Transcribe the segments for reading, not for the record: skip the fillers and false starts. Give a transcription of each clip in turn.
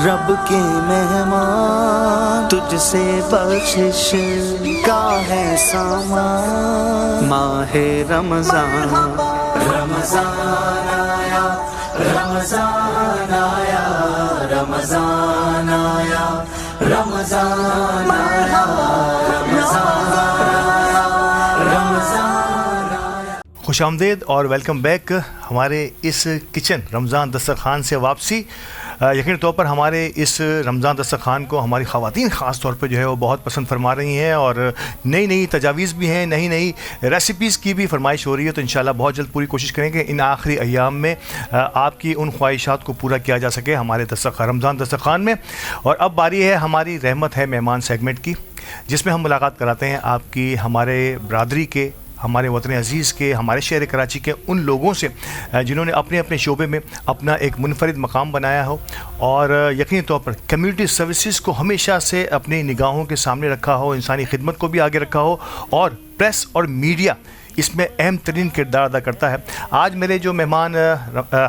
رب کے مہمان تجھ سے بخشش کا ہے سامان، ماہ رمضان رمضان آیا، رمضان آیا، رمضان آیا، رمضان آیا، رمضان آیا، رمضان آیا۔ خوش آمدید اور ویلکم بیک ہمارے اس کچن رمضان دسترخوان سے واپسی۔ یقینی طور پر ہمارے اس رمضان دسترخوان کو ہماری خواتین خاص طور پہ جو ہے وہ بہت پسند فرما رہی ہیں، اور نئی نئی تجاویز بھی ہیں، نئی نئی ریسیپیز کی بھی فرمائش ہو رہی ہے۔ تو انشاءاللہ بہت جلد پوری کوشش کریں کہ ان آخری ایام میں آپ کی ان خواہشات کو پورا کیا جا سکے ہمارے رمضان دسترخوان میں۔ اور اب باری ہے ہماری رحمت ہے مہمان سیگمنٹ کی، جس میں ہم ملاقات کراتے ہیں آپ کی ہمارے برادری کے، ہمارے وطن عزیز کے، ہمارے شہر کراچی کے ان لوگوں سے جنہوں نے اپنے اپنے شعبے میں اپنا ایک منفرد مقام بنایا ہو، اور یقینی طور پر کمیونٹی سروسز کو ہمیشہ سے اپنی نگاہوں کے سامنے رکھا ہو، انسانی خدمت کو بھی آگے رکھا ہو، اور پریس اور میڈیا اس میں اہم ترین کردار ادا کرتا ہے۔ آج میرے جو مہمان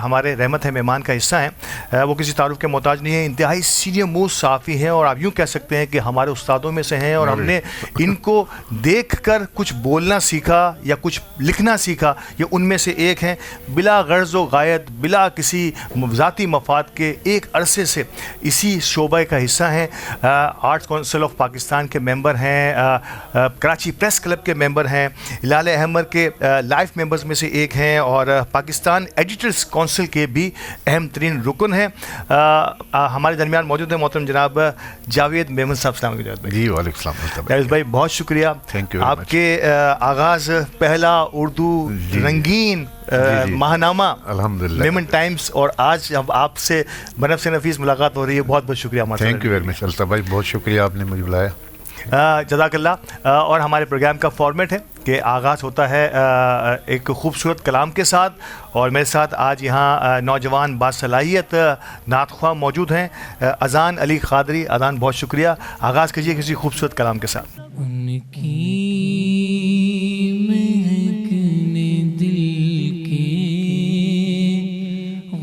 ہمارے رحمت ہے مہمان کا حصہ ہیں، وہ کسی تعارف کے محتاج نہیں ہیں، انتہائی سینئر موسٹ صحافی ہیں، اور آپ یوں کہہ سکتے ہیں کہ ہمارے استادوں میں سے ہیں، اور ہم نے ان کو دیکھ کر کچھ بولنا سیکھا یا کچھ لکھنا سیکھا، یہ ان میں سے ایک ہیں۔ بلا غرض و غایت، بلا کسی ذاتی مفاد کے ایک عرصے سے اسی شعبہ کا حصہ ہیں۔ آرٹس کونسل آف پاکستان کے ممبر ہیں، کراچی پریس کلب کے ممبر ہیں، ہلال احمر کے لائف ممبرز میں سے ایک ہیں، اور پاکستان ایڈیٹرز کونسل کے بھی اہم ترین رکن ہیں۔ ہمارے درمیان موجود ہیں محترم جناب جاوید میمن صاحب۔ السلام علیکم جی وعلیکم السلام جاوید بھائی، بہت شکریہ۔ تھینک یو آپ کے آغاز پہلا اردو رنگین ماہنامہ الحمدللہ میمن ٹائمز، اور آج اب آپ سے بنفس نفیس ملاقات ہو رہی ہے، بہت بہت شکریہ ہمارے۔ Thank you very much Altaf بھائی، بہت شکریہ آپ نے مجھے بلایا۔ جزاک اللہ۔ اور ہمارے پروگرام کا فارمیٹ ہے کہ آغاز ہوتا ہے ایک خوبصورت کلام کے ساتھ، اور میرے ساتھ آج یہاں نوجوان باصلاحیت نعت خواہ موجود ہیں، اذان علی قادری۔ اذان بہت شکریہ، آغاز کیجیے کسی خوبصورت کلام کے ساتھ۔ ان کی مہکنے دل کے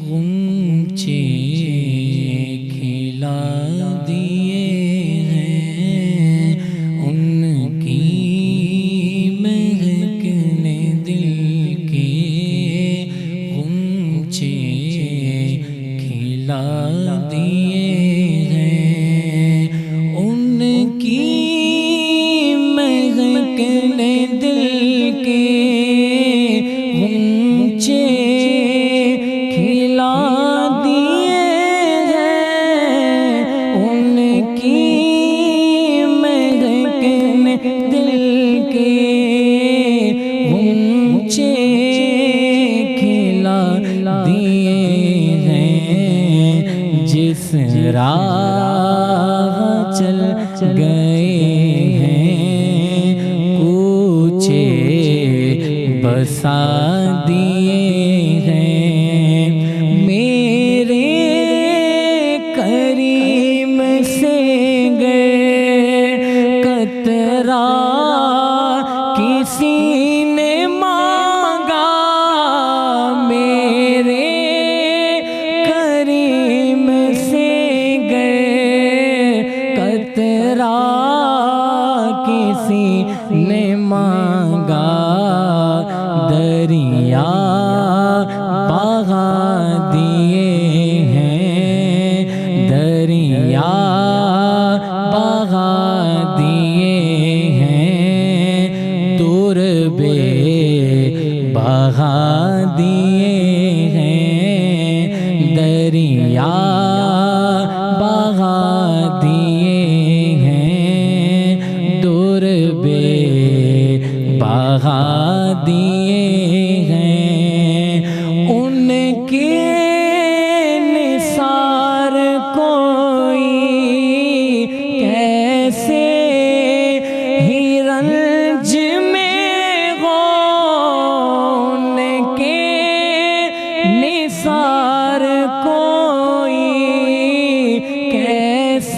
غنچے کھلا دیے ہیں، ان کی مہکنے دل کے غنچے کھلا دیے ہیں، ان کی مہکنے دل کے غنچے کھلا دیے ہیں، ان کی مہکنے دل کے غنچے کھلا دیے ہیں، جس راہ چل گئے ہیں کوچے بسا دیے ہیں، میرے کریم سے گئے قطرہ کسی نے مانگا، میرے کریم سے گئے قطرہ کسی نے مانگا، دریا بہا دیے ہیں، دریا بہا دیے ہیں، تربے بہا دیے ہیں، دریا بہا دیے ہیں، تربے بہا دیے ہیں، ان کے نثار کوئی کیسے ہی رنج میں ہو، ان کے نثار کوئی کیسے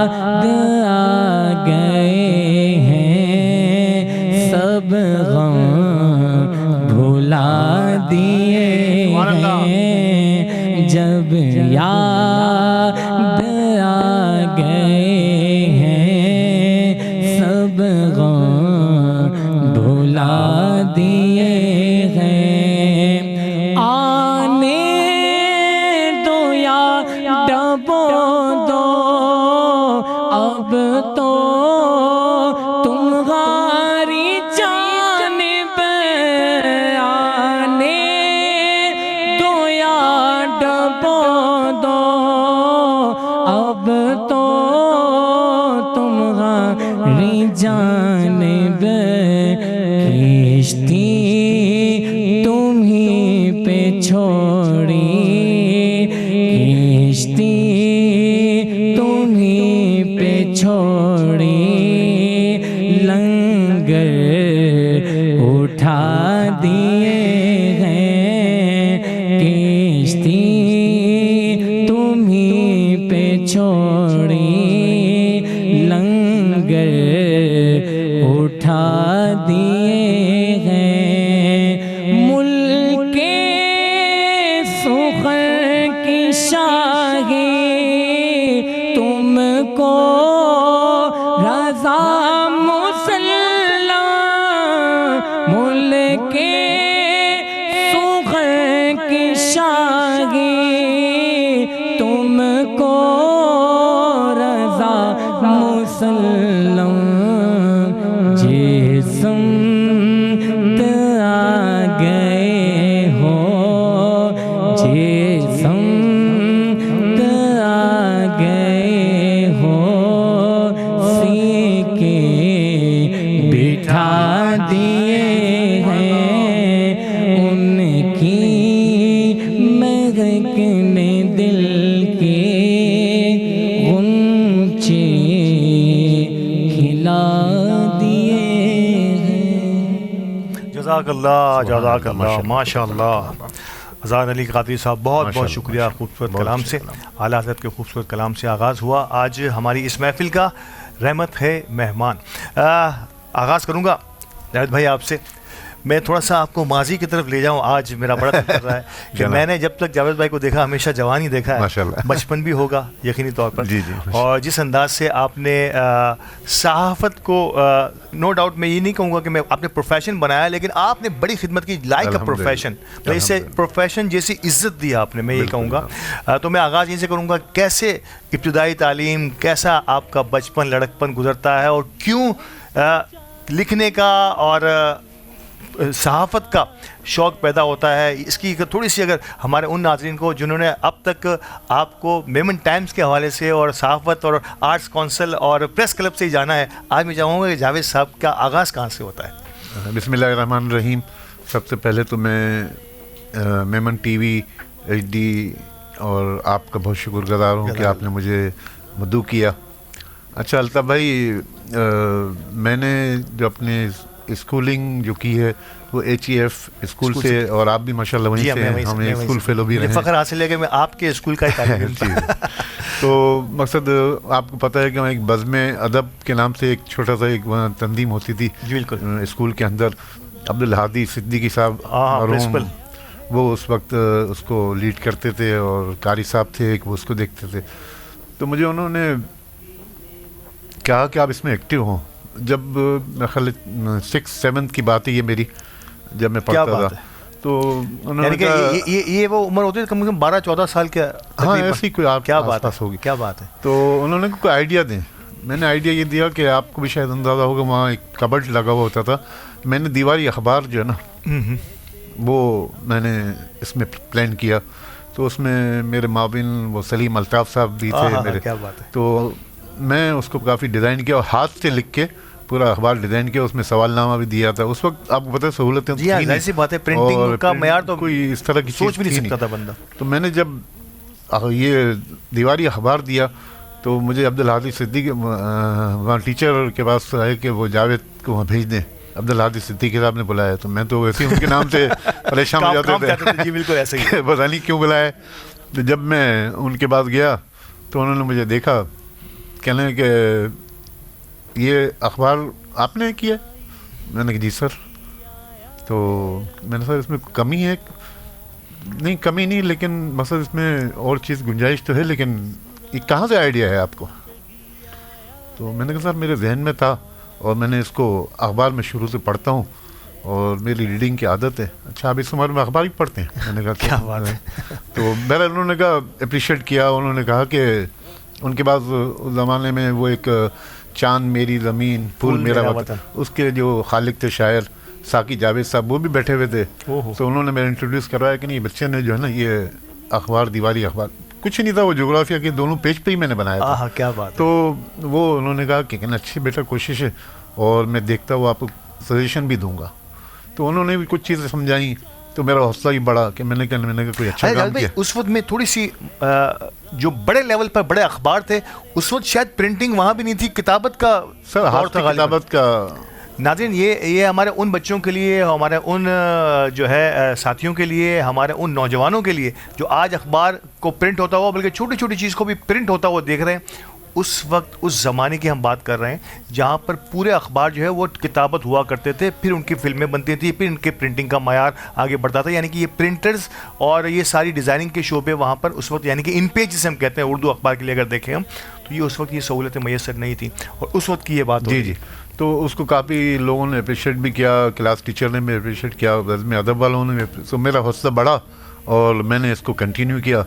آ گئے ہیں سب غم بھلا دیے ہیں جب یاد آ گئے ہیں سب غم بھلا دیے ہیں آنے دو یا ڈبو دو اب تو تم غاری جانب آنے دو یا ڈبو دو اب تو تم غاری جانب کشتی تم ہی پہ چھوڑی کشتی تم ہی پہ چھوڑی لنگر اٹھا دیے ہیں کشتی تم ہی پہ چھوڑی لنگر اٹھا دیے ہیں ملک سخن کی شاہی تم کو رضا مسلم ملک سخن کی شاہی تم کو رضا مسلم جسم آ گئے ہو جسم آ گئے ہو سیکے بٹھا دیے ہیں ان کی مہکنے دل کے غنچے کھلا دیے ہیں جزاک اللہ ماشاء اللہ اذان علی قادری صاحب بہت بہت شکریہ خوبصورت کلام سے اعلیٰ حضرت کے خوبصورت کلام سے آغاز ہوا آج ہماری اس محفل کا رحمت ہے مہمان آغاز کروں گا جاوید بھائی آپ سے میں تھوڑا سا آپ کو ماضی کی طرف لے جاؤں آج میرا بڑا دل کر رہا ہے کہ میں نے جب تک جاوید بھائی کو دیکھا ہمیشہ جوانی دیکھا ہے بچپن بھی ہوگا یقینی طور پر اور جس انداز سے آپ نے صحافت کو نو ڈاؤٹ میں یہ نہیں کہوں گا کہ میں آپ نے پروفیشن بنایا لیکن آپ نے بڑی خدمت کی لائک اے پروفیشن اس سے پروفیشن جیسی عزت دی آپ نے میں یہ کہوں گا تو میں آغاز یہیں سے کروں گا کیسے ابتدائی تعلیم کیسا آپ کا بچپن لڑکپن گزرتا ہے اور کیوں لکھنے کا اور صحافت کا شوق پیدا ہوتا ہے اس کی تھوڑی سی اگر ہمارے ان ناظرین کو جنہوں نے اب تک آپ کو میمن ٹائمز کے حوالے سے اور صحافت اور آرٹس کونسل اور پریس کلب سے ہی جانا ہے آج میں چاہوں گا کہ جاوید صاحب کا آغاز کہاں سے ہوتا ہے بسم اللہ الرحمن الرحیم سب سے پہلے تو میں Memon T V H D اور آپ کا بہت شکر گزار ہوں کہ آپ نے مجھے مدعو کیا اچھا الطاف بھائی میں نے جو اپنے اسکولنگ جو کی ہے وہ ایچ ای ایف اسکول سے اور آپ بھی ماشاء اللہ وہیں سے ہیں ہمیں اسکول فیلو بھی رہے ہیں فخر حاصل ہے کہ میں آپ کے اسکول کا ہی طالب علم تھا تو مقصد آپ کو پتہ ہے کہ ایک بزم ادب کے نام سے ایک چھوٹا سا ایک تنظیم ہوتی تھی بالکل اسکول کے اندر عبدالہادی صدیقی صاحب وہ اس وقت اس کو لیڈ کرتے تھے اور قاری صاحب تھے ایک وہ اس کو دیکھتے تھے تو مجھے انہوں نے کہا کہ آپ اس میں ایکٹیو ہوں جب میں خیال 6-7 کی بات ہے یہ میری جب میں پڑھتا تھا تو انہوں نے کہا یہ وہ عمر ہوتی ہے کم سے کم 12-14 سال کے ہاں ایسی کوئی آپ کیا بات ہوگی کیا بات ہے تو انہوں نے کوئی آئیڈیا دیں میں نے آئیڈیا یہ دیا کہ آپ کو بھی شاید اندازہ ہوگا وہاں ایک کبڈ لگا ہوا ہوتا تھا میں نے دیواری اخبار جو ہے نا وہ میں نے اس میں پلان کیا تو اس میں میرے معاون وہ سلیم الطاف صاحب بھی تھے میرے تو میں اس کو کافی ڈیزائن کیا اور ہاتھ سے لکھ کے پورا اخبار ڈیزائن کیا اس میں سوال نامہ بھی دیا تھا اس وقت آپ کو پتہ ہے سہولتیں جی ہاں ایسی بات ہے پرنٹنگ کا معیار تو کوئی اس طرح کی سوچ بھی نہیں سکتا تھا بندہ تو میں نے جب یہ دیواری اخبار دیا تو مجھے عبدالہادی صدیقی وہاں ٹیچر کے پاس آئے کہ وہ جاوید کو وہاں بھیج دیں عبدالہادی صدیقی صاحب نے بلایا تو میں تو ویسے ان کے نام سے پریشان ہو جاتے تھے جی بالکل ایسے ہی پتہ نہیں کیوں بلایا تو جب میں ان کے پاس گیا تو انہوں نے مجھے دیکھا کہنے لگے کہ یہ اخبار آپ نے کیا؟ میں نے کہا جی سر. تو میں نے سر اس میں کمی ہے؟ نہیں کمی نہیں, لیکن مثلا اس میں اور چیز گنجائش تو ہے, لیکن یہ کہاں سے آئیڈیا ہے آپ کو؟ تو میں نے کہا سر میرے ذہن میں تھا اور میں نے اس کو اخبار میں شروع سے پڑھتا ہوں اور میری ریڈنگ کی عادت ہے. اچھا آپ اس عمر میں اخبار بھی پڑھتے ہیں؟ میں نے کہا کیا بات ہے. تو بہرحال انہوں نے کہا اپریشیٹ کیا. انہوں نے کہا کہ ان کے پاس اس زمانے میں وہ ایک چاند میری زمین پھول میرا وطن, اس کے جو خالق تھے شاعر ساقی جاوید صاحب, وہ بھی بیٹھے ہوئے تھے. تو انہوں نے میرے انٹروڈیوس کروایا کہ نہیں بچے نے جو ہے نا یہ اخبار دیوالی اخبار کچھ نہیں تھا, وہ جغرافیہ کے دونوں پیج پہ ہی میں نے بنایا تھا. کیا بات. تو وہ انہوں نے کہا کہ اچھی بیٹا کوشش ہے اور میں دیکھتا ہوں آپ کو سجیشن بھی دوں گا. تو انہوں نے بھی کچھ چیزیں سمجھائیں تو میرا حوصلہ ہی بڑھا کہ میں نے کہا کوئی اچھا کام کیا. اس وقت میں تھوڑی سی جو بڑے لیول پر بڑے اخبار تھے اس وقت شاید پرنٹنگ وہاں بھی نہیں تھی, کتابت کا سر ہاتھ تھا کتابت کا. ناظرین یہ ہمارے ان بچوں کے لیے, ہمارے ان جو ہے ساتھیوں کے لیے, ہمارے ان نوجوانوں کے لیے جو آج اخبار کو پرنٹ ہوتا ہوا بلکہ چھوٹی چھوٹی چیز کو بھی پرنٹ ہوتا ہوا دیکھ رہے ہیں. اس وقت اس زمانے کی ہم بات کر رہے ہیں جہاں پر پورے اخبار جو ہے وہ کتابت ہوا کرتے تھے, پھر ان کی فلمیں بنتی تھیں, پھر ان کے پرنٹنگ کا معیار آگے بڑھتا تھا. یعنی کہ یہ پرنٹرز اور یہ ساری ڈیزائننگ کے شعبے وہاں پر اس وقت, یعنی کہ ان پیج جسے ہم کہتے ہیں اردو اخبار کے لیے اگر دیکھیں ہم, تو یہ اس وقت یہ سہولتیں میسر نہیں تھیں اور اس وقت کی یہ بات. جی جی. تو اس کو کافی لوگوں نے اپریشیٹ بھی کیا, کلاس ٹیچر نے بھی اپریشیٹ کیا, بزم ادب والوں نے بھی. تو میرا حوصلہ بڑھا اور میں نے اس کو کنٹینیو کیا.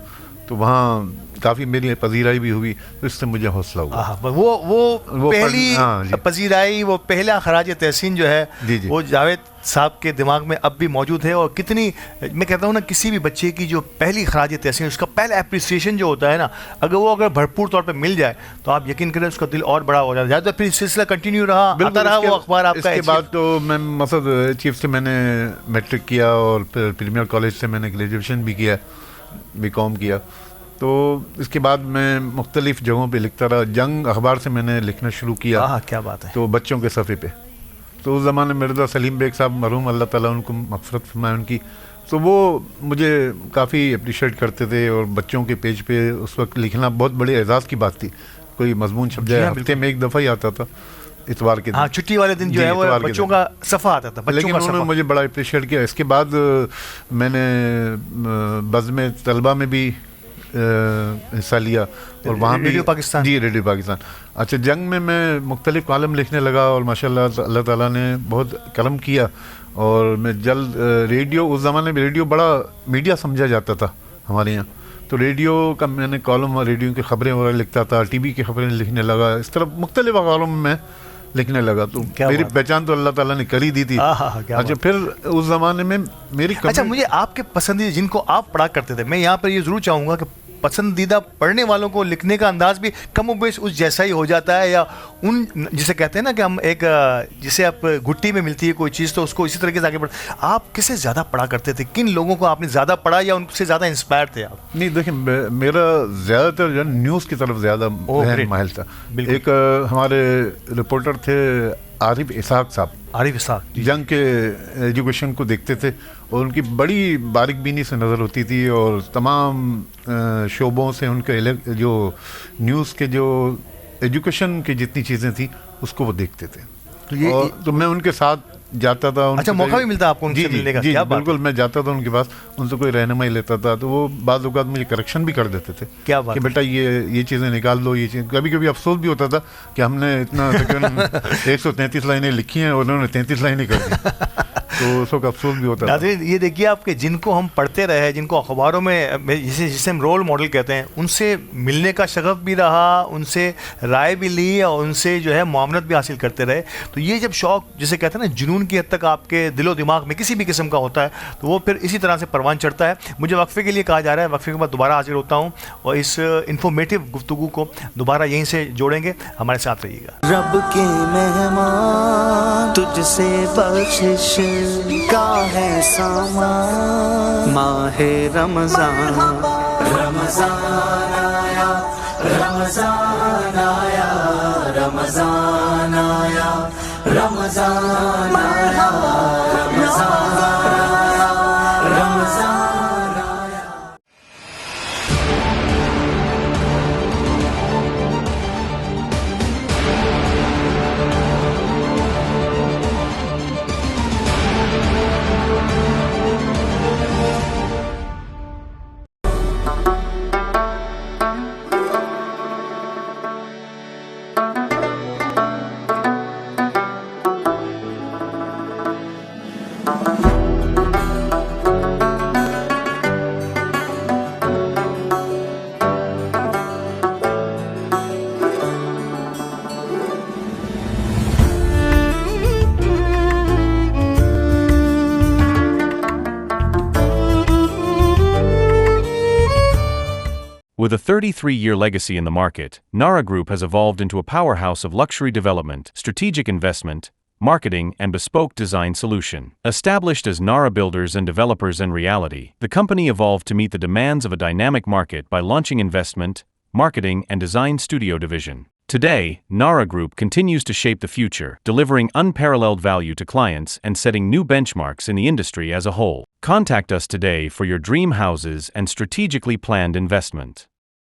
تو وہاں کافی میری پذیرائی بھی ہوئی, تو اس سے مجھے حوصلہ ہوا. وہ پہلی پذیرائی, وہ پہلا خراج تحسین جو ہے وہ جاوید صاحب کے دماغ میں اب بھی موجود ہے. اور کتنی, میں کہتا ہوں نا, کسی بھی بچے کی جو پہلی خراج تحسین, اس کا پہلا اپریسیشن جو ہوتا ہے نا, اگر بھرپور طور پہ مل جائے تو آپ یقین کریں اس کا دل اور بڑا ہو جاتا ہے. تو پھر سلسلہ کنٹینیو رہا, آتا رہا وہ اخبار آپ کا. اس کے بعد تو میں مثلا چیف سے میں نے میٹرک کیا اور پھر پریمیئر کالج سے میں نے گریجویشن بھی کیا, بی کام کیا. تو اس کے بعد میں مختلف جگہوں پہ لکھتا رہا. جنگ اخبار سے میں نے لکھنا شروع کیا. کیا بات ہے. تو بچوں کے صفحے پہ, تو اس زمانے میں مرزا سلیم بیگ صاحب مرحوم, اللہ تعالیٰ ان کو مغفرت فرمائے ان کی, تو وہ مجھے کافی اپریشیٹ کرتے تھے. اور بچوں کے پیج پہ اس وقت لکھنا بہت بڑے اعزاز کی بات تھی. کوئی مضمون چھپ جائے, ہفتے میں ایک دفعہ ہی آتا تھا, اتوار کے دن, چھٹی والے دن جو ہے وہ بچوں کا صفحہ آتا تھا. لیکن انہوں نے مجھے بڑا اپریشیٹ کیا. اس کے بعد میں نے بزم طلبہ میں بھی حصہ لیا اور وہاں بھی ریڈیو پاکستان. جی ریڈیو پاکستان. اچھا جنگ میں مختلف کالم لکھنے لگا اور ماشاءاللہ اللہ تعالیٰ نے بہت کرم کیا. اور میں جلد ریڈیو, اس زمانے میں ریڈیو بڑا میڈیا سمجھا جاتا تھا ہمارے یہاں, تو ریڈیو کا میں نے کالم اور ریڈیو کی خبریں وغیرہ لکھتا تھا, ٹی وی کی خبریں لکھنے لگا. اس طرح مختلف کالم میں لکھنے لگا. تو میری پہچان تو اللہ تعالیٰ نے کر ہی دی تھی. اچھا پھر اس زمانے میں میری اچھا مجھے آپ کے پسندیدہ جن کو آپ پڑھا کرتے تھے, میں یہاں پر یہ ضرور چاہوں گا کہ پسندیدہ پڑھنے والوں کو لکھنے کا انداز بھی کم و بیش اس جیسا ہی ہو جاتا ہے, یا ان جسے کہتے ہیں نا کہ ہم ایک جسے آپ گھٹی میں ملتی ہے کوئی چیز تو اس کو اسی طریقے سے آگے بڑھ. آپ کسے زیادہ پڑھا کرتے تھے, کن لوگوں کو آپ نے زیادہ پڑھا یا ان سے زیادہ انسپائر تھے آپ؟ نہیں دیکھیں, میرا زیادہ تر جو نیوز کی طرف زیادہ مائل تھا. ایک ہمارے رپورٹر تھے عارف اسحاق صاحب. عارف اسحاق جنگ کے ایجوکیشن کو دیکھتے تھے اور ان کی بڑی باریک بینی سے نظر ہوتی تھی, اور تمام شعبوں سے ان کے جو نیوز کے جو ایجوکیشن کی جتنی چیزیں تھیں اس کو وہ دیکھتے تھے. تو میں ان کے ساتھ جاتا تھا. اچھا موقع بھی ملتا آپ کو ان سے ملنے کا؟ جی بالکل, میں جاتا تھا ان کے پاس, ان سے کوئی رہنمائی لیتا تھا, تو وہ بعض اوقات مجھے کریکشن بھی کر دیتے تھے. کیا بات کہ بیٹا یہ چیزیں نکال دو, یہ چیز. کبھی کبھی افسوس بھی ہوتا تھا کہ ہم نے اتنا 133 لائنیں لکھی ہیں اور انہوں نے 33 لائنیں کر دی, تو اس وقت افسوس بھی ہوتا ہے. یہ دیکھیے آپ کے جن کو ہم پڑھتے رہے, جن کو اخباروں میں جسے ہم رول ماڈل کہتے ہیں, ان سے ملنے کا شغف بھی رہا, ان سے رائے بھی لی اور ان سے جو ہے معاونت بھی حاصل کرتے رہے. تو یہ جب شوق جسے کہتے ہیں نا جنون کی حد تک آپ کے دل و دماغ میں کسی بھی قسم کا ہوتا ہے تو وہ پھر اسی طرح سے پروان چڑھتا ہے. مجھے وقفے کے لیے کہا جا رہا ہے, وقفے کے بعد دوبارہ حاضر ہوتا ہوں اور اس انفارمیٹیو گفتگو کو دوبارہ یہیں سے جوڑیں گے. ہمارے ساتھ رہیے گا. رب کے مہمان تجھ سے بخشش کا ہے سامان, ماہ رمضان رمضان آیا, رمضان آیا, رمضان آیا, رمضان آیا, رمضان آیا, رمضان آیا. With a 33-year legacy in the market, Nara Group has evolved into a powerhouse of luxury development, strategic investment, marketing, and bespoke design solution. Established as Nara Builders and Developers in reality, the company evolved to meet the demands of a dynamic market by launching investment, marketing, and design studio division. Today, Nara Group continues to shape the future, delivering unparalleled value to clients and setting new benchmarks in the industry as a whole. Contact us today for your dream houses and strategically planned investment.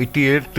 88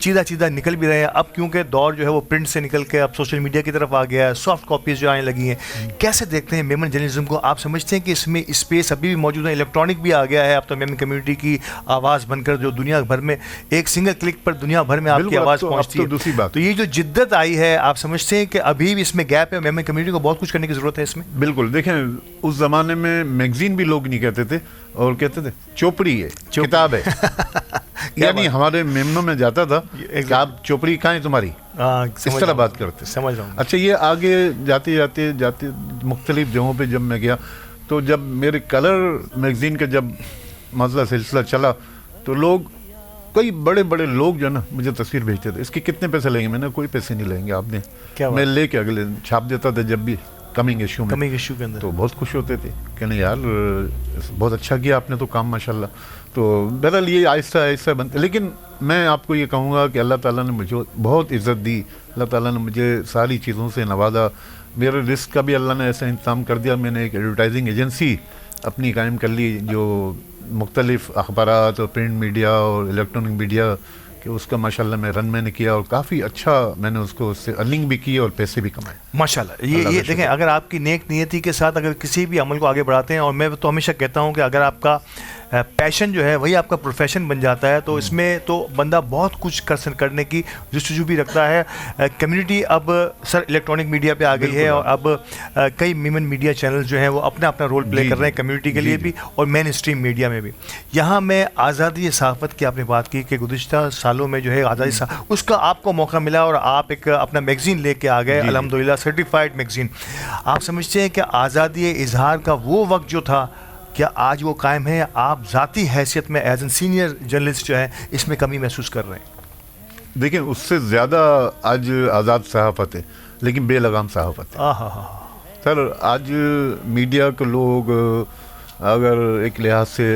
چیدہ چیدہ نکل بھی رہے ہیں. اب کیونکہ دور جو ہے وہ پرنٹ سے نکل کے اب سوشل میڈیا کی طرف آ گیا ہے, سافٹ کاپیز جو آنے لگی ہیں. کیسے دیکھتے ہیں میمن جرنلزم کو؟ آپ سمجھتے ہیں کہ اس میں اسپیس ابھی بھی موجود ہے؟ الیکٹرانک بھی آ گیا ہے اب تو, میمن کمیونٹی کی آواز بن کر جو دنیا بھر میں ایک سنگل کلک پر دنیا بھر میں آپ کی آواز پہنچتی ہے. تو یہ جو جدت آئی ہے, آپ سمجھتے ہیں کہ ابھی بھی اس میں گیپ ہے, میمن کمیونٹی کو بہت کچھ کرنے کی ضرورت ہے اس میں؟ بالکل. دیکھیں اس زمانے میں میگزین بھی لوگ نہیں کہتے تھے, اور کہتے تھے چوپڑی ہے, کتاب ہے. یعنی ہمارے میمنوں میں جاتا تھا کہ آپ چوپڑی کہاں ہے تمہاری, اس طرح بات کرتے. سمجھ رہا ہوں. اچھا, یہ آگے جاتے جاتے جاتے مختلف جگہوں پہ جب میں گیا, تو جب میرے کلر میگزین کا جب مسئلہ سلسلہ چلا, تو لوگ کئی بڑے بڑے لوگ جو نا مجھے تصویر بھیجتے تھے, اس کے کتنے پیسے لیں گے؟ میں نے کوئی پیسے نہیں لیں گے آپ نے, میں لے کے اگلے چھاپ دیتا تھا جب بھی کمنگ ایشو کے اندر. تو بہت خوش ہوتے تھے کہ نہیں یار بہت اچھا کیا آپ نے تو کام ماشاء اللہ. تو بہرحال یہ آہستہ آہستہ بنتے. لیکن میں آپ کو یہ کہوں گا کہ اللہ تعالیٰ نے مجھے بہت عزت دی, اللہ تعالیٰ نے مجھے ساری چیزوں سے نوازا. میرے رزق کا بھی اللہ نے ایسا انتظام کر دیا, میں نے ایک ایڈورٹائزنگ ایجنسی اپنی قائم کر لی جو مختلف اخبارات اور پرنٹ میڈیا اور الیکٹرانک میڈیا کہ اس کا ماشاءاللہ میں رن میں نے کیا, اور کافی اچھا میں نے اس کو اس سے ارننگ بھی کی اور پیسے بھی کمائے ماشاءاللہ. یہ دیکھیں, اگر آپ کی نیک نیتی کے ساتھ اگر کسی بھی عمل کو آگے بڑھاتے ہیں, اور میں تو ہمیشہ کہتا ہوں کہ اگر آپ کا پیشن جو ہے وہی آپ کا پروفیشن بن جاتا ہے, تو اس میں تو بندہ بہت کچھ کرنے کی جستجو بھی رکھتا ہے. کمیونٹی اب سر الیکٹرانک میڈیا پہ آ گئی ہے, اور اب کئی میمن میڈیا چینل جو ہیں وہ اپنا اپنا رول پلے کر رہے ہیں کمیونٹی کے لیے بھی, اور مین اسٹریم میڈیا میں بھی. یہاں میں آزادی صحافت کی آپ نے بات کی کہ گزشتہ سالوں میں جو ہے آزادی اس کا آپ کو موقع ملا, اور آپ ایک اپنا میگزین لے کے آ گئے, الحمدللہ سرٹیفائڈ میگزین. آپ سمجھتے ہیں کہ آزادی اظہار کا وہ وقت جو تھا, کیا آج وہ قائم ہے؟ آپ ذاتی حیثیت میں ایز این سینئر جرنلسٹ جو ہے اس میں کمی محسوس کر رہے ہیں؟ دیکھیں اس سے زیادہ آج آزاد صحافت ہے, لیکن بے لگام صحافت ہے. سر آج میڈیا کے لوگ اگر ایک لحاظ سے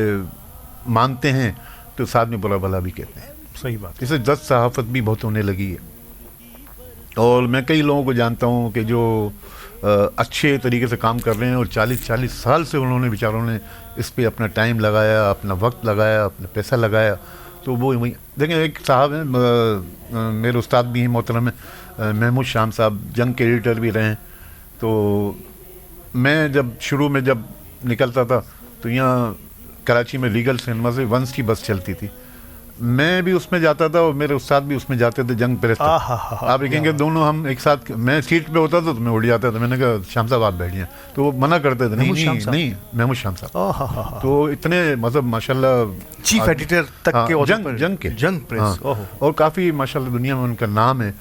مانتے ہیں تو ساتھ میں برا بھلا بھی کہتے ہیں. صحیح بات. اس سے جج صحافت بھی بہت ہونے لگی ہے, اور میں کئی لوگوں کو جانتا ہوں کہ جو اچھے طریقے سے کام کر رہے ہیں, اور 40 سال سے انہوں نے بیچاروں نے اس پہ اپنا ٹائم لگایا, اپنا وقت لگایا, اپنا پیسہ لگایا. تو وہ دیکھیں ایک صاحب ہیں میرے استاد بھی ہیں محترم ہیں, محمود شام صاحب, جنگ کے ایڈیٹر بھی رہے ہیں. تو میں جب شروع میں جب نکلتا تھا تو یہاں کراچی میں لیگل سنیما سے ونس کی بس چلتی تھی, میں بھی اس میں جاتا تھا اور میرے استاد بھی اس میں جاتے تھے جنگ پریس. آپ دیکھیں گے دونوں ہم ایک ساتھ, میں سیٹ پہ ہوتا تھا تو میں اڑ جاتا تھا, میں نے کہا شام صاحب آپ بیٹھ جائیں, تو وہ منع کرتے تھے, نہیں محمود شام صاحب. تو اتنے مطلب ماشاءاللہ چیف ایڈیٹر تک کے جنگ پریس, اور کافی ماشاءاللہ دنیا میں ان کا نام ہے.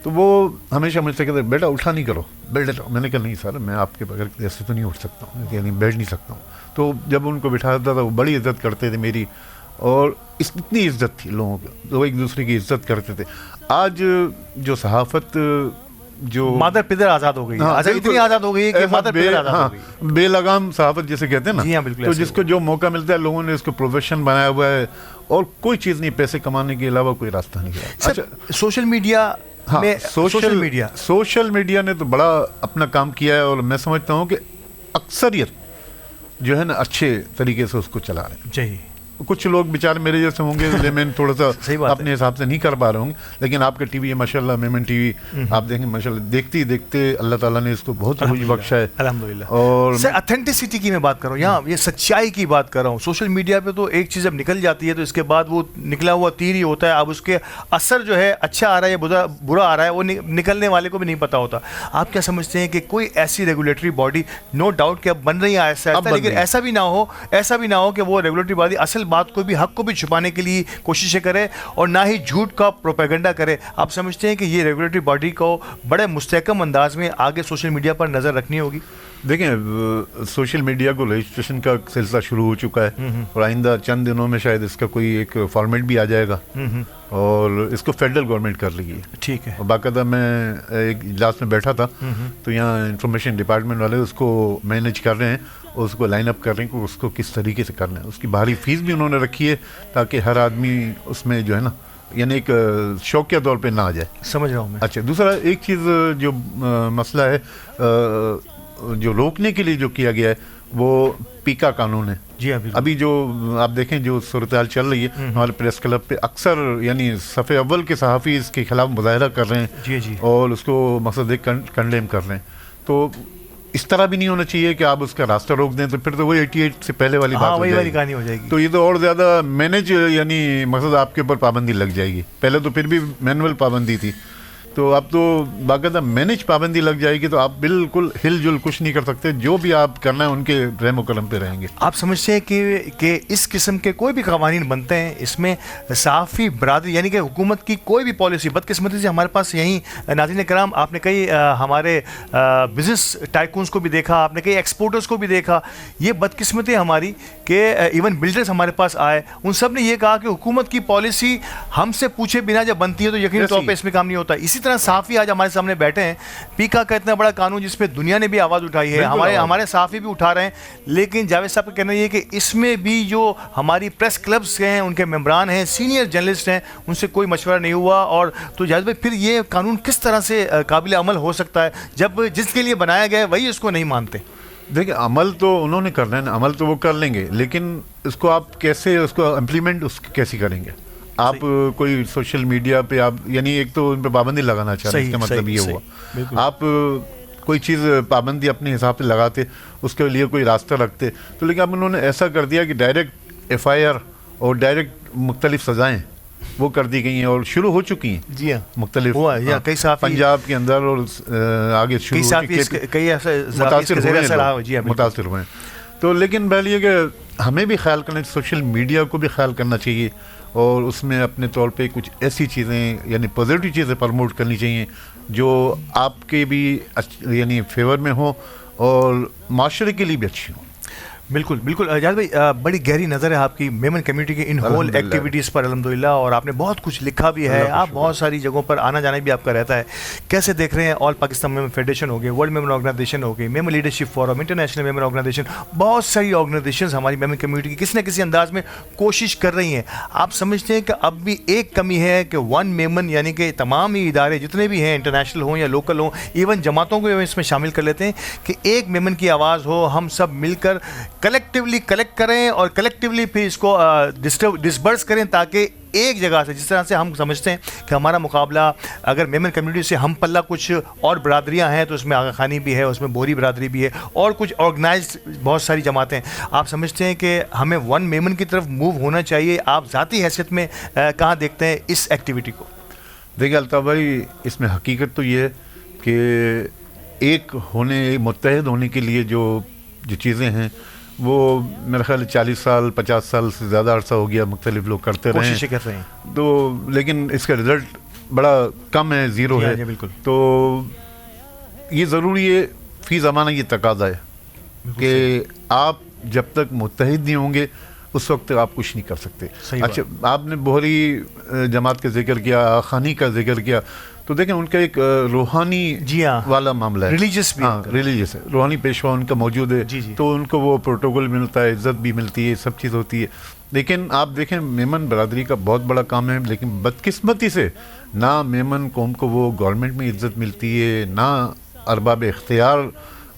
تو وہ ہمیشہ مجھ سے کہتے بیٹا اٹھا نہیں کرو, بیٹھ جاؤ. میں نے کہا نہیں سر, میں آپ کے بغیر ایسے تو نہیں اٹھ سکتا ہوں, یعنی بیٹھ نہیں سکتا ہوں. تو جب ان کو بٹھاتا تھا وہ بڑی عزت کرتے تھے میری, اور اتنی عزت تھی لوگوں کو, تو ایک دوسرے کی عزت کرتے تھے. آج جو صحافت جو مادر پدر آزاد ہو گئی, اتنی آزاد ہو گئی کہ مادر پدر آزاد ہو گئی, بے لگام صحافت جیسے کہتے ہیں نا. تو جس کو جو موقع ملتا ہے لوگوں نے اس کو پروفیشن بنایا ہوا ہے, اور کوئی چیز نہیں, پیسے کمانے کے علاوہ کوئی راستہ نہیں ہے. اچھا, سوشل میڈیا سوشل میڈیا نے تو بڑا اپنا کام کیا ہے, اور میں سمجھتا ہوں کہ اکثریت جو ہے نا اچھے طریقے سے اس کو چلا رہے ہیں. جی, کچھ لوگ بیچارے میرے جیسے ہوں گے میں تھوڑا سا اپنے حساب سے نہیں کر پا رہا ہوں, لیکن آپ کا ٹی وی ماشاء اللہ, میمن ٹی وی آپ دیکھیں ماشاء اللہ, دیکھتے ہی دیکھتے اللہ تعالیٰ نے اس کو بہت کچھ بخشا ہے الحمدللہ. اور سر اتھینٹسٹی کی میں بات کر رہا ہوں, یہاں یہ سچائی کی بات کر رہا ہوں. سوشل میڈیا پہ تو ایک چیز اب نکل جاتی ہے تو اس کے بعد وہ نکلا ہوا تیر ہی ہوتا ہے. اب اس کے اثر جو ہے اچھا آ رہا ہے یا برا آ رہا ہے وہ نکلنے والے کو بھی نہیں پتا ہوتا. آپ کیا سمجھتے ہیں کہ کوئی ایسی ریگولیٹری باڈی, نو ڈاؤٹ کہ اب بن رہی ہے ایسا, لیکن ایسا بھی نہ ہو کہ وہ ریگولیٹری باڈی اصل بات کو بھی, حق کو بھی چھپانے کے لیے کوششیں کرے, اور نہ ہی جھوٹ کا پروپیگنڈا کرے. آپ سمجھتے ہیں کہ یہ ریگولیٹری باڈی کو بڑے مستحکم انداز میں آگے سوشل میڈیا پر نظر رکھنی ہوگی؟ دیکھیں سوشل میڈیا کو رجسٹریشن کا سلسلہ شروع ہو چکا ہے, اور آئندہ چند دنوں میں شاید اس کا کوئی ایک فارمیٹ بھی آ جائے گا, اور اس کو فیڈرل گورنمنٹ کر رہی ہے. ٹھیک ہے. اور باقاعدہ میں ایک اجلاس میں بیٹھا تھا, تو یہاں انفارمیشن ڈپارٹمنٹ والے اس کو مینیج کر رہے ہیں, اور اس کو لائن اپ کر رہے ہیں کہ اس کو کس طریقے سے کرنا ہے. اس کی باہری فیس بھی انہوں نے رکھی ہے تاکہ ہر آدمی اس میں جو ہے نا, یعنی ایک شوقیہ طور پہ نہ آ جائے. سمجھ رہا ہوں میں. اچھا, دوسرا ایک چیز جو مسئلہ ہے جو روکنے کے لیے جو کیا گیا ہے وہ پیکا قانون ہے. جی ابھی جو آپ دیکھیں جو صورتحال چل رہی ہے ہمارے پریس کلب پہ اکثر یعنی صفحے اول کے صحافی اس کے خلاف مظاہرہ کر رہے ہیں اور اس کو مقصد کنڈیم کر رہے ہیں. تو اس طرح بھی نہیں ہونا چاہیے کہ آپ اس کا راستہ روک دیں, تو پھر تو وہی 88 سے پہلے والی بات ہو جائے گی. تو یہ تو اور زیادہ مینج یعنی مقصد آپ کے اوپر پابندی لگ جائے گی. پہلے تو پھر بھی مینول پابندی تھی, تو اب تو باقاعدہ مینج پابندی لگ جائے گی, تو آپ بالکل ہل جل کچھ نہیں کر سکتے. جو بھی آپ کرنا ہے ان کے رحم و کرم پہ رہیں گے. آپ سمجھتے ہیں کہ اس قسم کے کوئی بھی قوانین بنتے ہیں, اس میں صحافی برادری یعنی کہ حکومت کی کوئی بھی پالیسی, بدقسمتی سے ہمارے پاس یہیں ناظرین کرام آپ نے کئی ہمارے بزنس ٹائکونس کو بھی دیکھا, آپ نے کئی ایکسپورٹرز کو بھی دیکھا, یہ بدقسمتی ہماری کہ ایون بلڈرز ہمارے پاس آئے, ان سب نے یہ کہا کہ حکومت کی پالیسی ہم سے پوچھے بنا جب بنتی ہے تو یقینی طور پہ اس میں کام نہیں ہوتا. اسی طرح صحافی آج ہمارے سامنے بیٹھے ہیں, پیکا کا اتنا بڑا قانون جس پہ دنیا نے بھی آواز اٹھائی ہے, ہمارے صحافی بھی اٹھا رہے ہیں, لیکن جاوید صاحب کا کہنا یہ کہ اس میں بھی جو ہماری پریس کلبز ہیں, ان کے ممبران ہیں, سینئر جرنلسٹ ہیں, ان سے کوئی مشورہ نہیں ہوا. اور تو جاوید بھائی پھر یہ قانون کس طرح سے قابل عمل ہو سکتا ہے جب جس کے لیے بنایا گیا ہے وہی اس کو نہیں مانتے؟ دیکھیں عمل تو انہوں نے کرنا ہے نا, عمل تو وہ کر لیں گے, لیکن اس کو آپ کیسے اس کو امپلیمنٹ کیسے کریں گے؟ آپ کوئی سوشل میڈیا پہ آپ یعنی ایک تو ان پہ پابندی لگانا چاہ رہے ہیں, اس کا مطلب یہ ہوا. آپ کوئی چیز پابندی اپنے حساب سے لگاتے, اس کے لیے کوئی راستہ رکھتے, تو لیکن اب انہوں نے ایسا کر دیا کہ ڈائریکٹ FIR اور ڈائریکٹ مختلف سزائیں وہ کر دی گئی ہیں اور شروع ہو چکی ہیں. جی ہاں, مختلف پنجاب کے اندر اور آگے شروع متاثر ہوئے. تو لیکن پہلے یہ کہ ہمیں بھی خیال کرنا, سوشل میڈیا کو بھی خیال کرنا چاہیے اور اس میں اپنے طور پہ کچھ ایسی چیزیں یعنی پازیٹیو چیزیں پروموٹ کرنی چاہیے جو آپ کے بھی یعنی فیور میں ہوں اور معاشرے کے لیے بھی اچھی ہوں. بالکل بالکل جاوید بھائی, بڑی گہری نظر ہے آپ کی میمن کمیونٹی کے ان ہول ایکٹیویٹیز پر الحمدللہ, اور آپ نے بہت کچھ لکھا بھی ہے, آپ بہت ساری جگہوں پر آنا جانا بھی آپ کا رہتا ہے. کیسے دیکھ رہے ہیں آل پاکستان میمن فیڈریشن ہو گئی, ورلڈ میمن آرگنائزیشن ہو گئی, Memon leadership forum, international Memon organisation, بہت ساری آرگنائزیشنز ہماری میمن کمیونٹی کی کسی نہ کسی انداز میں کوشش کر رہی ہیں. آپ سمجھتے ہیں کہ اب بھی ایک کمی ہے کہ ون میمن یعنی کہ تمام ہی ادارے جتنے بھی ہیں, انٹرنیشنل ہوں یا لوکل ہوں, ایون جماعتوں کو اس میں شامل کر لیتے ہیں کہ ایک میمن کی آواز ہو, ہم سب مل کر کلیکٹیولی کلیکٹ کریں اور کلیکٹیولی پھر اس کو ڈسبرس کریں, تاکہ ایک جگہ سے, جس طرح سے ہم سمجھتے ہیں کہ ہمارا مقابلہ اگر میمن کمیونٹی سے ہم پلہ کچھ اور برادریاں ہیں تو اس میں آغا خانی بھی ہے, اس میں بوری برادری بھی ہے, اور کچھ آرگنائزڈ بہت ساری جماعتیں ہیں. آپ سمجھتے ہیں کہ ہمیں ون میمن کی طرف موو ہونا چاہیے؟ آپ ذاتی حیثیت میں کہاں دیکھتے ہیں اس ایکٹیویٹی کو؟ دیکھیے الطاف بھائی, اس میں حقیقت تو یہ ہے کہ ایک ہونے, متحد ہونے کے لیے جو چیزیں ہیں وہ میرا خیال 40 سال 50 سال سے زیادہ عرصہ ہو گیا مختلف لوگ کرتے رہے ہیں, تو لیکن اس کا رزلٹ بڑا کم ہے, زیرو ہے. تو یہ ضروری ہے, فی زمانہ یہ تقاضا ہے کہ آپ جب تک متحد نہیں ہوں گے اس وقت آپ کچھ نہیں کر سکتے. اچھا, آپ نے بوہری جماعت کا ذکر کیا, خانی کا ذکر کیا, تو دیکھیں ان کا ایک روحانی والا معاملہ ہے, ریلیجیس ہے, روحانی پیشوا ان کا موجود ہے, تو ان کو وہ پروٹوکول ملتا ہے, عزت بھی ملتی ہے, سب چیز ہوتی ہے. لیکن آپ دیکھیں میمن برادری کا بہت بڑا کام ہے, لیکن بدقسمتی سے نہ میمن قوم کو وہ گورنمنٹ میں عزت ملتی ہے, نہ ارباب اختیار.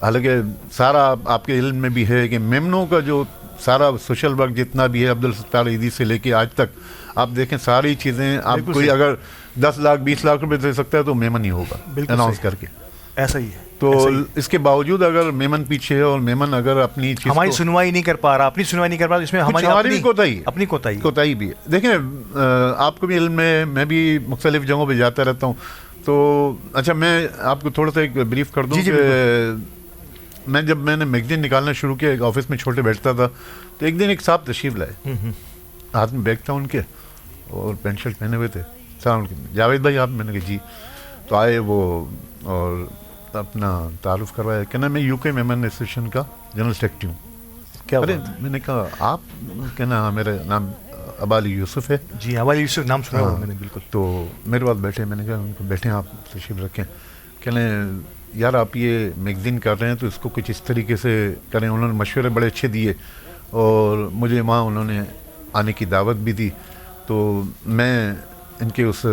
حالانکہ سارا آپ کے علم میں بھی ہے کہ میمنوں کا جو سارا سوشل ورک جتنا بھی ہے عبدالستار عیدی سے لے کے آج تک, آپ دیکھیں ساری چیزیں, آپ کوئی اگر 10 لاکھ 20 لاکھ روپے دے سکتا ہے تو میمن ہی ہوگا اناؤنس کر کے. ایسا ہی ہے. تو اس کے باوجود اگر میمن پیچھے ہے اور میمن اگر اپنی چیز ہماری سنوائی نہیں کر پا رہا, اپنی سنوائی نہیں کر پا رہا, اس میں ہماری اپنی کوتاہی بھی ہے. دیکھیں آپ کو بھی علم میں بھی مختلف جگہوں پہ جاتا رہتا ہوں. تو اچھا میں آپ کو تھوڑا سا ایک بریف کر دوں کہ جب میں نے میگزین نکالنا شروع کیا, ایک آفس میں چھوٹے بیٹھتا تھا, تو ایک دن ایک صاحب تشریف لائے, ہاتھ میں بیگ تھا ان کے اور پینٹ شرٹ پہنے ہوئے تھے. جاوید بھائی آپ, میں نے کہا جی. تو آئے وہ اور اپنا تعارف کروایا, کہنا میں UK میمن ایسوسیشن کا جنرل سیکرٹری ہوں. کیا میں نے کہا آپ, کہنا میرا نام ابا علی یوسف ہے. جی ابا علی یوسف نام سنا ہے میں نے, بالکل. تو میرے پاس بیٹھے, میں نے کہا ان کو بیٹھیں آپ تشریف رکھیں. کہنے یار آپ یہ میگزین کر رہے ہیں تو اس کو کچھ اس طریقے سے کریں. انہوں نے مشورے بڑے اچھے دیے اور مجھے وہاں انہوں نے آنے کی دعوت بھی دی. تو میں ان کے اس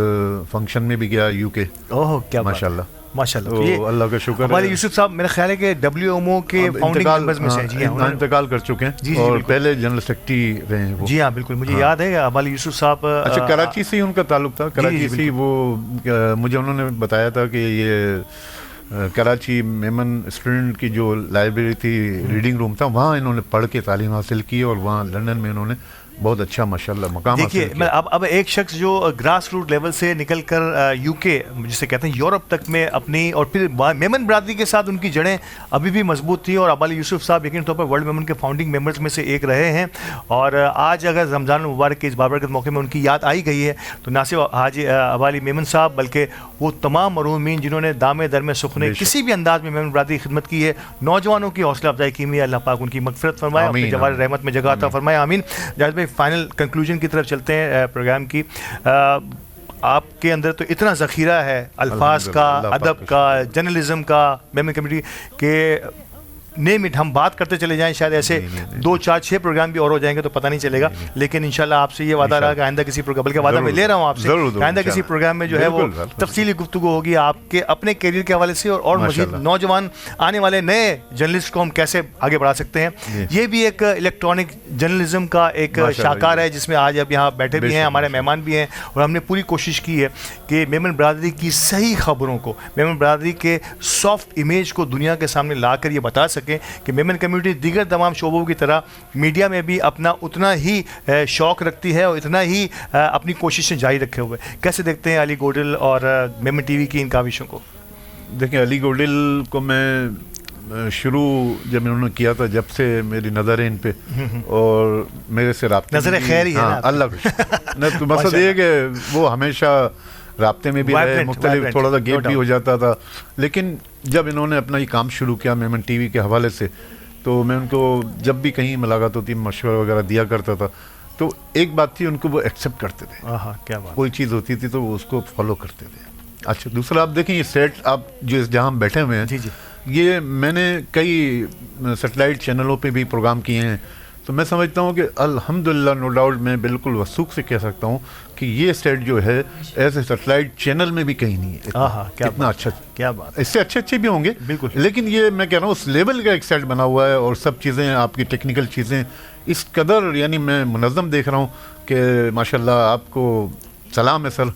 فنکشن میں بھی گیا UK. اوہ کیا ماشاء اللہ. ماشاءاللہ. تو اللہ کا شکر ہے. ہمارے یوسف صاحب میرا خیال ہے کہ WMO کے فاؤنڈنگ ممبرز میں سے جی ہاں انتقال کر چکے ہیں اور پہلے جنرل سیکرٹری رہے ہیں وہ. جی ہاں بالکل مجھے یاد ہے ہمارے یوسف صاحب. اچھا کراچی سے ہی ان کا تعلق تھا. کراچی سے وہ مجھے انہوں نے بتایا تھا کہ یہ کراچی میمن اسٹوڈنٹ کی جو لائبریری تھی, ریڈنگ روم تھا, وہاں انہوں نے پڑھ کے تعلیم حاصل کی اور وہاں لندن میں انہوں نے بہت اچھا ماشاءاللہ مقام حاصل کیا. اب ایک شخص جو گراس روٹ لیول سے نکل کر UK جسے کہتے ہیں یورپ تک میں اپنی, اور پھر میمن برادری کے ساتھ ان کی جڑیں ابھی بھی مضبوط تھیں, اور ابالی یوسف صاحب یقینی طور پر ورلڈ میمن کے فاؤنڈنگ ممبرز میں سے ایک رہے ہیں. اور آج اگر رمضان المبارک کے اس بابرکت موقع میں ان کی یاد آئی گئی ہے تو نہ صرف حاجی ابالی میمن صاحب بلکہ وہ تمام مرحومین جنہوں نے دامے درمے سخنے کسی بھی انداز میں میمن برادری خدمت کی ہے, نوجوانوں کی حوصلہ افزائی کی ہے. اللہ پاک ان کی مغفرت فرمائے, اپنی جوار رحمت میں جگہ عطا فرمائے, آمین. جاوید بھائی فائنل کنکلوژن کی طرف چلتے ہیں پروگرام کی. آپ کے اندر تو اتنا ذخیرہ ہے الفاظ کا, ادب کا, جرنلزم کا, میمن کمیونٹی کے نیم اٹ, ہم بات کرتے چلے جائیں شاید ایسے 2 4 6 پروگرام بھی اور ہو جائیں گے تو پتہ نہیں چلے گا. لیکن انشاءاللہ آپ سے یہ وعدہ رہا کہ آئندہ کسی پروگرام, بلکہ وعدہ میں لے رہا ہوں آپ سے, آئندہ کسی پروگرام میں جو ہے وہ تفصیلی گفتگو ہوگی آپ کے اپنے کیریئر کے حوالے سے, اور مزید نوجوان آنے والے نئے جرنلسٹ کو ہم کیسے آگے بڑھا سکتے ہیں. یہ بھی ایک الیکٹرانک جرنلزم کا ایک شاہکار ہے جس میں آج اب یہاں بیٹھے بھی ہیں, ہمارے مہمان بھی ہیں, اور ہم نے پوری کوشش کی ہے کہ میمن برادری کی صحیح خبروں کو, میمن برادری کے سافٹ امیج کو دنیا کے سامنے لا کر یہ بتا سکیں کہ میمن کمیونٹی دیگر تمام شعبوں کی طرح میڈیا میں بھی اپنا اتنا ہی شوق رکھتی ہے اور اتنا ہی اپنی کوششیں جاری رکھے ہوئے. کیسے دیکھتے ہیں علی گوڈل اور میمن ٹی وی کی ان کاوشوں کو؟ دیکھیں علی گوڈل کو میں شروع جب انہوں نے کیا تھا, جب سے میری نظر ہے ان پہ اور میرے سے رابطے, نظر خیر ہی ہے اللہ کا مقصد یہ ہے کہ وہ ہمیشہ رابطے میں بھی رہے, مختلف تھوڑا سا گیپ بھی ہو جاتا تھا, لیکن جب انہوں نے اپنا یہ کام شروع کیا میمن ٹی وی کے حوالے سے تو میں ان کو جب بھی کہیں ملاقات ہوتی مشورہ وغیرہ دیا کرتا تھا. تو ایک بات تھی, ان کو وہ ایکسیپٹ کرتے تھے, کیا بات, کوئی چیز ہوتی تھی تو وہ اس کو فالو کرتے تھے. اچھا دوسرا آپ دیکھیں یہ سیٹ آپ جو جہاں ہم بیٹھے ہوئے ہیں, یہ میں نے کئی سیٹلائٹ چینلوں پہ بھی پروگرام کیے ہیں, تو میں سمجھتا ہوں کہ الحمدللہ نو ڈاؤٹ میں بالکل وثوق سے کہہ سکتا ہوں کہ یہ سیٹ جو ہے ایسے سیٹلائٹ چینل میں بھی کہیں نہیں ہے اتنا اچھا. کیا بات, اس سے اچھے بھی ہوں گے بالکل, لیکن یہ میں کہہ رہا ہوں اس لیول کا ایک سیٹ بنا ہوا ہے, اور سب چیزیں آپ کی ٹیکنیکل چیزیں اس قدر یعنی میں منظم دیکھ رہا ہوں کہ ماشاءاللہ آپ کو سلام ہے سر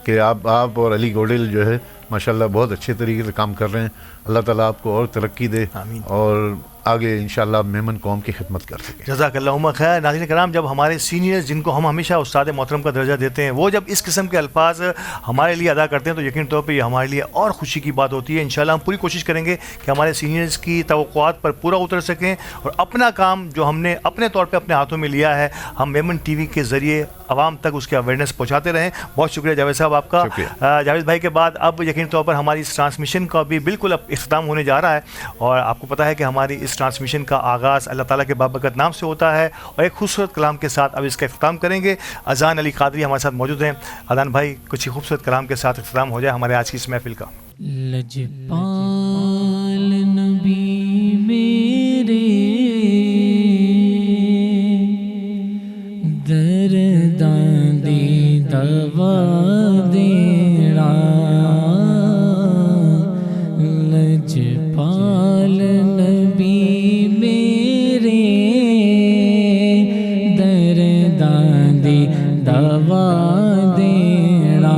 کہ آپ اور علی گوڈل جو ہے ماشاءاللہ بہت اچھے طریقے سے کام کر رہے ہیں. اللہ تعالیٰ آپ کو اور ترقی دے اور آگے انشاءاللہ میمن قوم کی خدمت کر سکیں. جزاک اللہ خیر. ناظرین کرام, جب ہمارے سینئرز جن کو ہم ہمیشہ استاد محترم کا درجہ دیتے ہیں وہ جب اس قسم کے الفاظ ہمارے لیے ادا کرتے ہیں تو یقینی طور پہ یہ ہمارے لیے اور خوشی کی بات ہوتی ہے. انشاءاللہ ہم پوری کوشش کریں گے کہ ہمارے سینئرز کی توقعات پر پورا اتر سکیں اور اپنا کام جو ہم نے اپنے طور پہ اپنے ہاتھوں میں لیا ہے ہم میمن ٹی وی کے ذریعے عوام تک اس کی اویئرنیس پہنچاتے رہیں. بہت شکریہ جاوید صاحب آپ کا. جاوید بھائی کے بعد اب یقینی طور پر ہماری اس ٹرانسمیشن کا بھی بالکل اب اختتام ہونے جا رہا ہے, اور آپ کو پتہ ہے کہ ہماری اس ٹرانسمیشن کا آغاز اللہ تعالیٰ کے بابرکت نام سے ہوتا ہے, اور ایک خوبصورت کلام کے ساتھ اب اس کا اختتام کریں گے. اذان علی قادری ہمارے ساتھ موجود ہیں. اذان بھائی کچھ خوبصورت کلام کے ساتھ اختتام ہو جائے ہمارے آج کی اس محفل کا. لجپال نبی میرے درداں دی دوا دینا, لجپال نبی میرے درداں دی دوا دینا,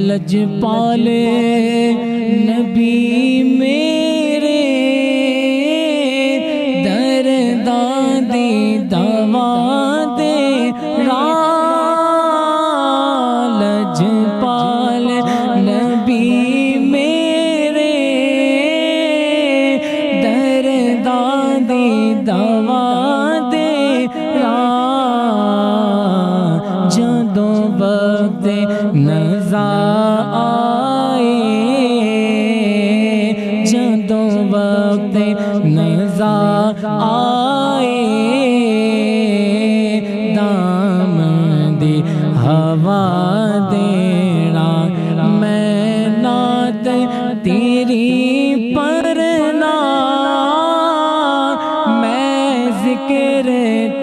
لجپال نبی میرے درداں دی دوا دینا, لجپال نبی میرے درداں دی دوا دینا, جدوں وقت نزا آئے, جدوں وقت نزا آئے, دامن دی ہوا دینا, میں نعت تیری پڑھنا, میں ذکر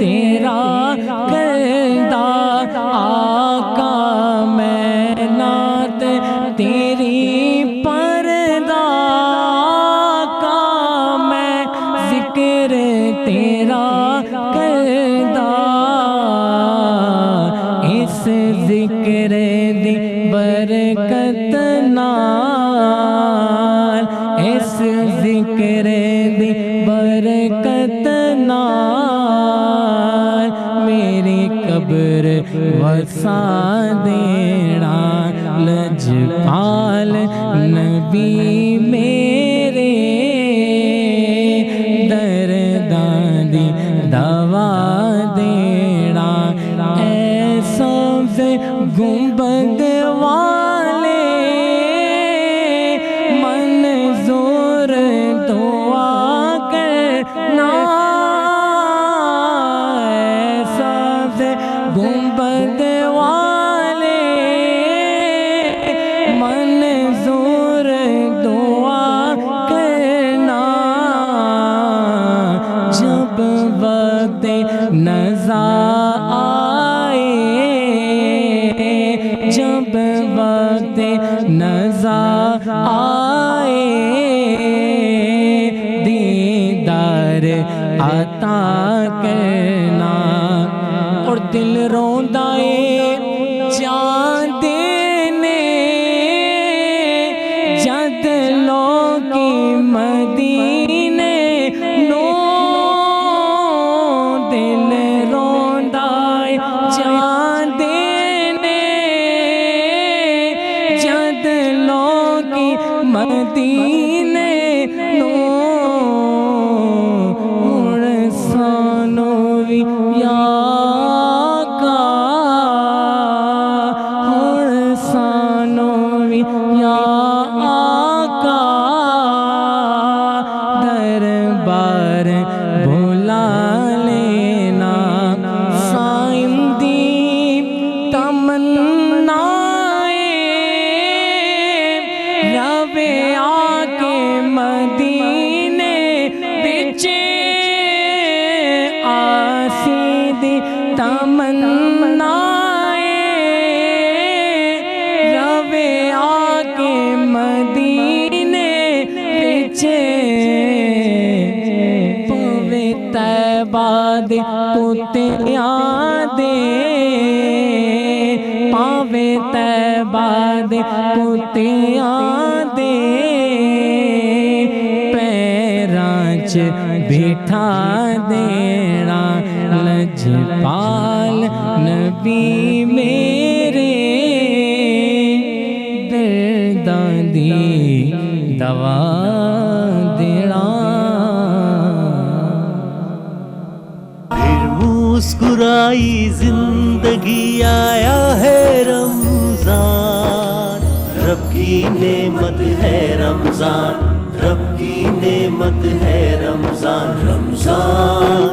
تیرا کردا آقا, میں نعت تیری پڑھنا, ذکر دی برکت نال میری قبر وسا دینا لجپال نبی میرے درداں دی دوا دینا اے سبز گنبد والے منظور دعا کرنا اے سبز گنبد والے منظور دعا کرنا جب وقت نزا آئے جب وقت نزا آئے دیدار عطا کرنا اور دل روندا ہے چاند نے جد لوکی مدینے نو دل روندا ہے چاند نے جد لوکی مدینے نو ہن سانو وی یا آقا ہن سانو وی یا آقا دربار بھلا لینا سائن دی تمنا روے آ کے مدینے بچ آسی دی تمنا روے آ کے مدینے بچ پوے طیبہ دے کتیاں دے پاوے طیبہ دے کتیاں دے پیراں چ بٹھا دینا لجپال نبی میرے درداں دی دوا دینا پھر مسکرائی زندگی آیا ہے رمضان رب کی نعمت ہے رمضان رب کی نعمت ہے رمضان رمضان